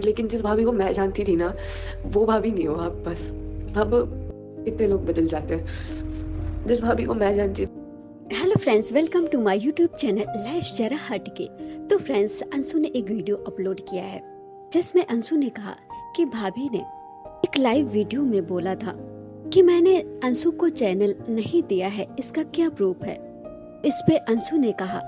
लेकिन जिस भाभी को मैं जानती थी ना, वो भाभी नहीं हो आप बस। अब इतने लोग बदल जाते हैं। जिस भाभी को मैं जानती hello friends, welcome to my YouTube channel life जरा हटके। तो फ्रेंड्स, अंशु ने एक वीडियो अपलोड किया है जिसमें अंशु ने कहा कि भाभी ने एक लाइव वीडियो में बोला था कि मैंने अंशु को चैनल नहीं दिया है, इसका क्या प्रूफ है। इस पे अंशु ने कहा,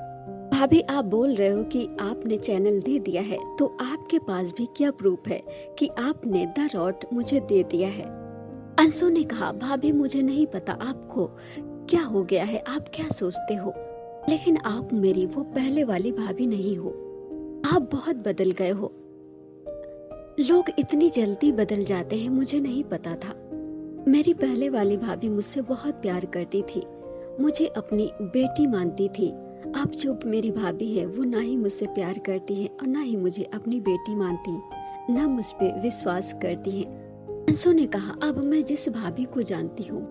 भाभी आप बोल रहे हो कि आपने चैनल दे दिया है, तो आपके पास भी क्या प्रूफ है कि आपने द रॉट मुझे दे दिया है। अंशु ने कहा, भाभी मुझे नहीं पता आपको क्या हो गया है, आप क्या सोचते हो, लेकिन आप मेरी वो पहले वाली भाभी नहीं हो, आप बहुत बदल गए हो। लोग इतनी जल्दी बदल जाते हैं, मुझे नहीं पता था। मेरी पहले वाली भाभी मुझसे बहुत प्यार करती थी, मुझे अपनी बेटी मानती थी। अब जो मेरी भाभी है वो ना ही मुझसे प्यार करती है और ना ही मुझे अपनी बेटी मानती, ना मुझ पे विश्वास करती है। अंशु ने कहा, अब मैं जिस भाभी को जानती हूँ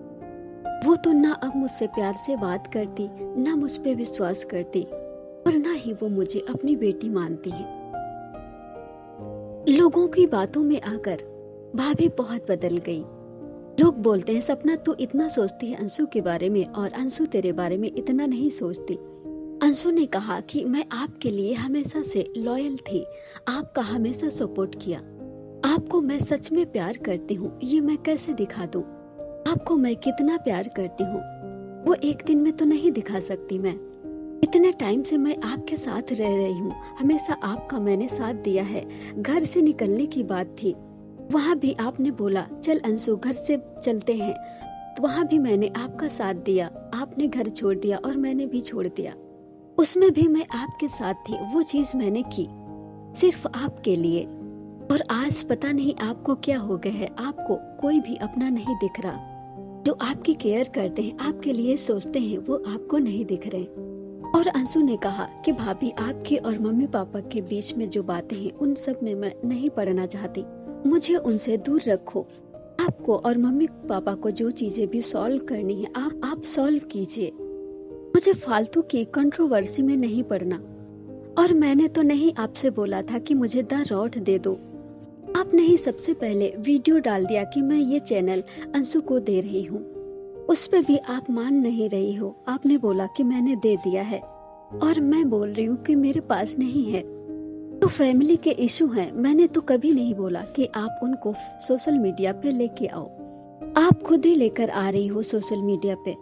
वो तो ना अब मुझसे प्यार से बात करती, ना मुझ पे विश्वास करती और ना ही वो मुझे अपनी बेटी मानती है। लोगों की बातों में आकर भाभी बहुत बदल गई। लोग बोलते हैं, सपना तू इतना सोचती है अंशु के बारे में और अंशु तेरे बारे में इतना नहीं सोचती। अंशु ने कहा कि मैं आपके लिए हमेशा से लॉयल थी, आपका हमेशा सपोर्ट किया। आपको मैं सच में प्यार करती हूँ, ये मैं कैसे दिखा दूँ। आपको मैं कितना प्यार करती हूँ वो एक दिन में तो नहीं दिखा सकती। मैं इतने टाइम से मैं आपके साथ रह रही हूँ, हमेशा आपका मैंने साथ दिया है। घर से निकलने की बात थी, वहाँ भी आपने बोला चल अंशु घर से चलते हैं, तो वहाँ भी मैंने आपका साथ दिया। आपने घर छोड़ दिया और मैंने भी छोड़ दिया, उसमें भी मैं आपके साथ थी। वो चीज मैंने की सिर्फ आपके लिए। और आज पता नहीं आपको क्या हो गया है, आपको कोई भी अपना नहीं दिख रहा। जो आपकी केयर करते हैं, आपके लिए सोचते हैं, वो आपको नहीं दिख रहे। और अंशु ने कहा कि भाभी आपके और मम्मी पापा के बीच में जो बातें हैं उन सब में मैं नहीं पढ़ना चाहती, मुझे उनसे दूर रखो। आपको और मम्मी पापा को जो चीजें भी सॉल्व करनी है आप सॉल्व कीजिए, मुझे फालतू की कंट्रोवर्सी में नहीं पड़ना। और मैंने तो नहीं आपसे बोला था कि मुझे द रॉट दे दो, आपने ही सबसे पहले वीडियो डाल दिया कि मैं ये चैनल अंशु को दे रही हूँ। उस पे भी आप मान नहीं रही हो, आपने बोला कि मैंने दे दिया है और मैं बोल रही हूँ कि मेरे पास नहीं है। तो फैमिली के इशू हैं, मैंने तो कभी नहीं बोला कि आप उनको सोशल मीडिया पे लेके आओ। आप खुद ही लेकर आ रही हो सोशल मीडिया पे।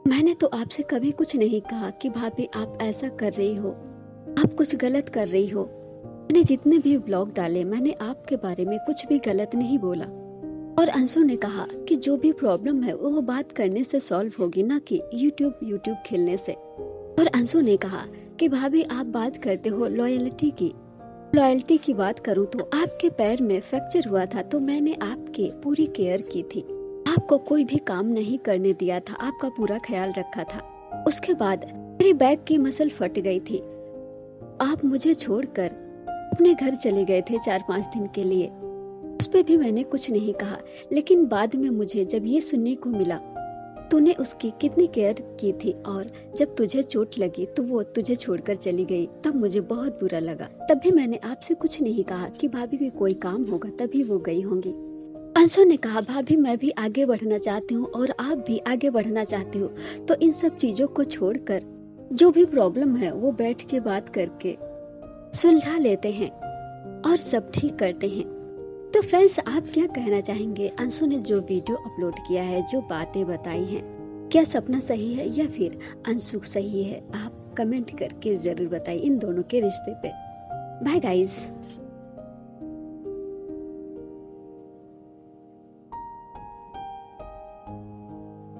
मैंने तो आपसे कभी कुछ नहीं कहा कि भाभी आप ऐसा कर रही हो, आप कुछ गलत कर रही हो। मैंने जितने भी ब्लॉग डाले, मैंने आपके बारे में कुछ भी गलत नहीं बोला। और अंशु ने कहा कि जो भी प्रॉब्लम है वो बात करने से सॉल्व होगी, ना कि यूट्यूब खेलने से। और अंशु ने कहा कि भाभी आप बात करते हो लॉयल्टी की बात करूं तो आपके पैर में फ्रैक्चर हुआ था, तो मैंने आपकी पूरी केयर की थी, आपको कोई भी काम नहीं करने दिया था, आपका पूरा ख्याल रखा था। उसके बाद मेरी बैक की मसल फट गई थी, आप मुझे छोड़कर अपने घर चले गए थे 4-5 दिन के लिए। उस पे भी मैंने कुछ नहीं कहा, लेकिन बाद में मुझे जब ये सुनने को मिला तूने उसकी कितनी केयर की थी और जब तुझे चोट लगी तो वो तुझे छोड़कर चली गई, तब मुझे बहुत बुरा लगा। तब भी मैंने आपसे कुछ नहीं कहा कि भाभी को कोई काम होगा तभी वो गई होंगी। अंशु ने कहा, भाभी मैं भी आगे बढ़ना चाहती हूँ और आप भी आगे बढ़ना चाहती हो, तो इन सब चीजों को छोड़कर जो भी प्रॉब्लम है वो बैठ के बात करके सुलझा लेते हैं और सब ठीक करते हैं। तो फ्रेंड्स, आप क्या कहना चाहेंगे? अंशु ने जो वीडियो अपलोड किया है, जो बातें बताई हैं, क्या सपना सही है या फिर अंशु सही है? आप कमेंट करके जरूर बताइए इन दोनों के रिश्ते पे। Bye guys.